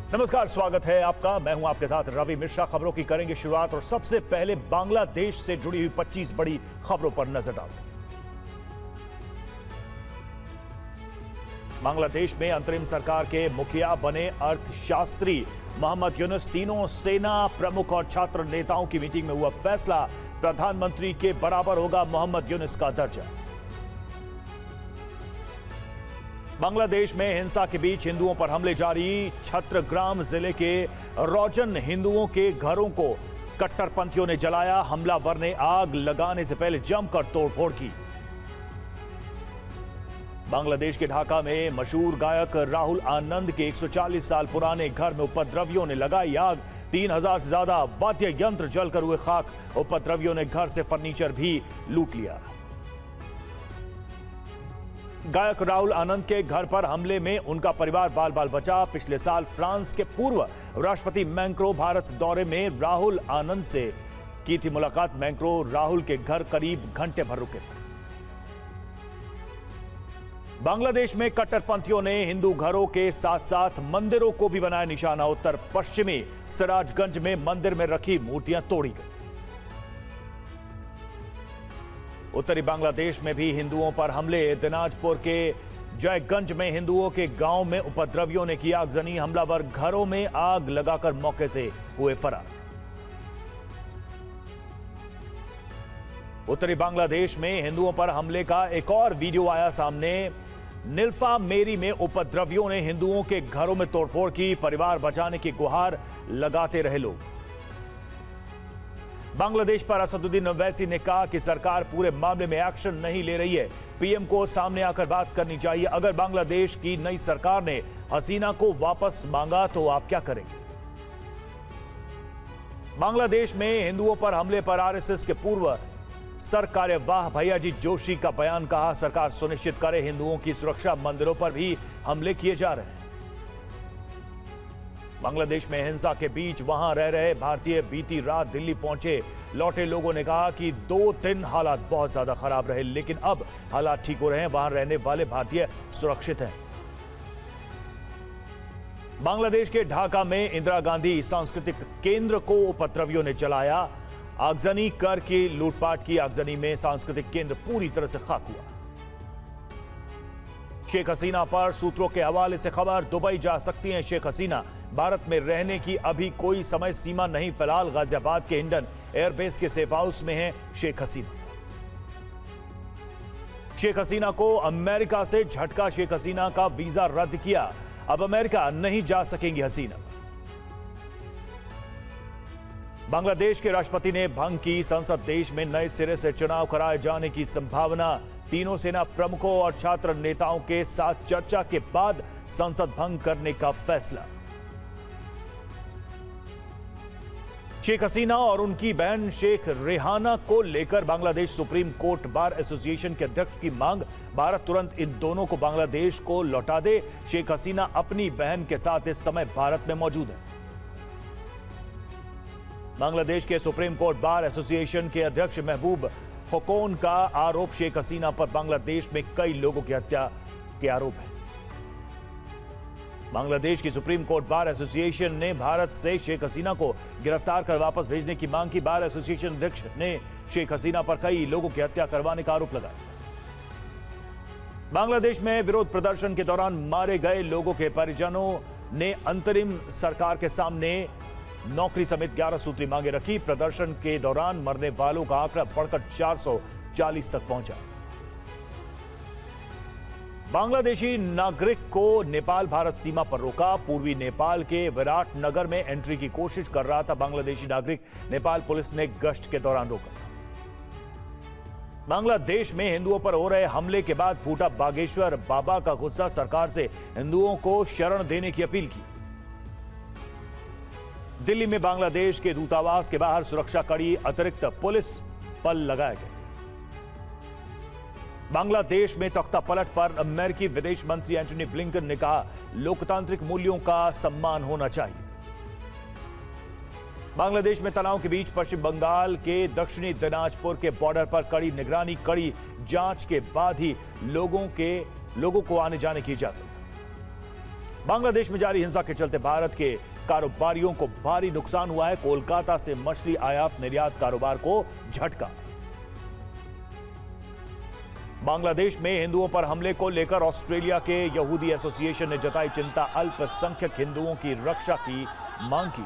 नमस्कार, स्वागत है आपका। मैं हूं आपके साथ रवि मिश्रा। खबरों की करेंगे शुरुआत और सबसे पहले बांग्लादेश से जुड़ी हुई 25 बड़ी खबरों पर नजर डालते हैं। बांग्लादेश में अंतरिम सरकार के मुखिया बने अर्थशास्त्री मोहम्मद यूनुस। तीनों सेना प्रमुख और छात्र नेताओं की मीटिंग में हुआ फैसला, प्रधानमंत्री के बराबर होगा मोहम्मद यूनुस का दर्जा। बांग्लादेश में हिंसा के बीच हिंदुओं पर हमले जारी। छत्रग्राम जिले के रौजन हिंदुओं के घरों को कट्टरपंथियों ने जलाया। हमलावर ने आग लगाने से पहले जमकर तोड़फोड़ की। बांग्लादेश के ढाका में मशहूर गायक राहुल आनंद के 140 साल पुराने घर में उपद्रवियों ने लगाई आग। 3000 से ज्यादा वाद्य यंत्र जलकर हुए खाक। उपद्रवियों ने घर से फर्नीचर भी लूट लिया। गायक राहुल आनंद के घर पर हमले में उनका परिवार बाल बाल बचा। पिछले साल फ्रांस के पूर्व राष्ट्रपति मैक्रों भारत दौरे में राहुल आनंद से की थी मुलाकात। मैक्रों राहुल के घर करीब घंटे भर रुके थे। बांग्लादेश में कट्टरपंथियों ने हिंदू घरों के साथ साथ मंदिरों को भी बनाया निशाना। उत्तर पश्चिमी सिराजगंज में मंदिर में रखी मूर्तियां तोड़ी गई। उत्तरी बांग्लादेश में भी हिंदुओं पर हमले। दिनाजपुर के जयगंज में हिंदुओं के गांव में उपद्रवियों ने किया आगजनी। हमलावर घरों में आग लगाकर मौके से हुए फरार। उत्तरी बांग्लादेश में हिंदुओं पर हमले का एक और वीडियो आया सामने। निल्फा मेरी में उपद्रवियों ने हिंदुओं के घरों में तोड़फोड़ की। परिवार बचाने की गुहार लगाते रहे लोग। बांग्लादेश पर असदुद्दीन ओवैसी ने कहा कि सरकार पूरे मामले में एक्शन नहीं ले रही है। पीएम को सामने आकर बात करनी चाहिए। अगर बांग्लादेश की नई सरकार ने हसीना को वापस मांगा तो आप क्या करेंगे? बांग्लादेश में हिंदुओं पर हमले पर आरएसएस के पूर्व सरकार्यवाह भैयाजी जोशी का बयान। कहा, सरकार सुनिश्चित करे हिंदुओं की सुरक्षा। मंदिरों पर भी हमले किए जा रहे हैं। बांग्लादेश में हिंसा के बीच वहां रह रहे भारतीय बीती रात दिल्ली पहुंचे। लौटे लोगों ने कहा कि 2 दिन हालात बहुत ज्यादा खराब रहे, लेकिन अब हालात ठीक हो रहे हैं। वहां रहने वाले भारतीय सुरक्षित हैं। बांग्लादेश के ढाका में इंदिरा गांधी सांस्कृतिक केंद्र को उपद्रवियों ने जलाया। आगजनी करके लूटपाट की। आगजनी में सांस्कृतिक केंद्र पूरी तरह से खाक हुआ। शेख हसीना पर सूत्रों के हवाले से खबर, दुबई जा सकती हैं शेख हसीना। भारत में रहने की अभी कोई समय सीमा नहीं। फिलहाल गाजियाबाद के हिंडन एयरबेस के सेफ हाउस में है शेख हसीना। शेख हसीना को अमेरिका से झटका। शेख हसीना का वीजा रद्द किया। अब अमेरिका नहीं जा सकेंगी हसीना। बांग्लादेश के राष्ट्रपति ने भंग की संसद। देश में नए सिरे से चुनाव कराए जाने की संभावना। तीनों सेना प्रमुखों और छात्र नेताओं के साथ चर्चा के बाद संसद भंग करने का फैसला। शेख हसीना और उनकी बहन शेख रेहाना को लेकर Bangladesh supreme court bar association के अध्यक्ष की मांग। भारत तुरंत इन दोनों को बांग्लादेश को लौटा दे। शेख हसीना अपनी बहन के साथ इस समय भारत में मौजूद है। बांग्लादेश के सुप्रीम कोर्ट बार एसोसिएशन के अध्यक्ष महबूब हुकोन का आरोप, शेख हसीना पर बांग्लादेश में कई लोगों की हत्या के आरोप है। बांग्लादेश की सुप्रीम कोर्ट बार एसोसिएशन ने भारत से शेख हसीना को गिरफ्तार कर वापस भेजने की मांग की। बार एसोसिएशन अध्यक्ष ने शेख हसीना पर कई लोगों की हत्या करवाने का आरोप लगाया। बांग्लादेश में विरोध प्रदर्शन के दौरान मारे गए लोगों के परिजनों ने अंतरिम सरकार के सामने नौकरी समेत 11 सूत्री मांगे रखी। प्रदर्शन के दौरान मरने वालों का आंकड़ा बढ़कर 440 तक पहुंचा। बांग्लादेशी नागरिक को नेपाल भारत सीमा पर रोका। पूर्वी नेपाल के विराटनगर में एंट्री की कोशिश कर रहा था बांग्लादेशी नागरिक। नेपाल पुलिस ने गश्त के दौरान रोका। बांग्लादेश में हिंदुओं पर हो रहे हमले के बाद फूटा बागेश्वर बाबा का गुस्सा। सरकार से हिंदुओं को शरण देने की अपील की। दिल्ली में बांग्लादेश के दूतावास के बाहर सुरक्षा कड़ी, अतिरिक्त पुलिस बल लगाए गए। बांग्लादेश में तख्ता पलट पर अमेरिकी विदेश मंत्री एंटनी ब्लिंकन ने कहा, लोकतांत्रिक मूल्यों का सम्मान होना चाहिए। बांग्लादेश में तनाव के बीच पश्चिम बंगाल के दक्षिणी दिनाजपुर के बॉर्डर पर कड़ी निगरानी, कड़ी जांच के बाद ही लोगों को आने जाने की इजाजत। बांग्लादेश में जारी हिंसा के चलते भारत के कारोबारियों को भारी नुकसान हुआ है। कोलकाता से मछली आयात निर्यात कारोबार को झटका। बांग्लादेश में हिंदुओं पर हमले को लेकर ऑस्ट्रेलिया के यहूदी एसोसिएशन ने जताई चिंता। अल्पसंख्यक हिंदुओं की रक्षा की मांग की।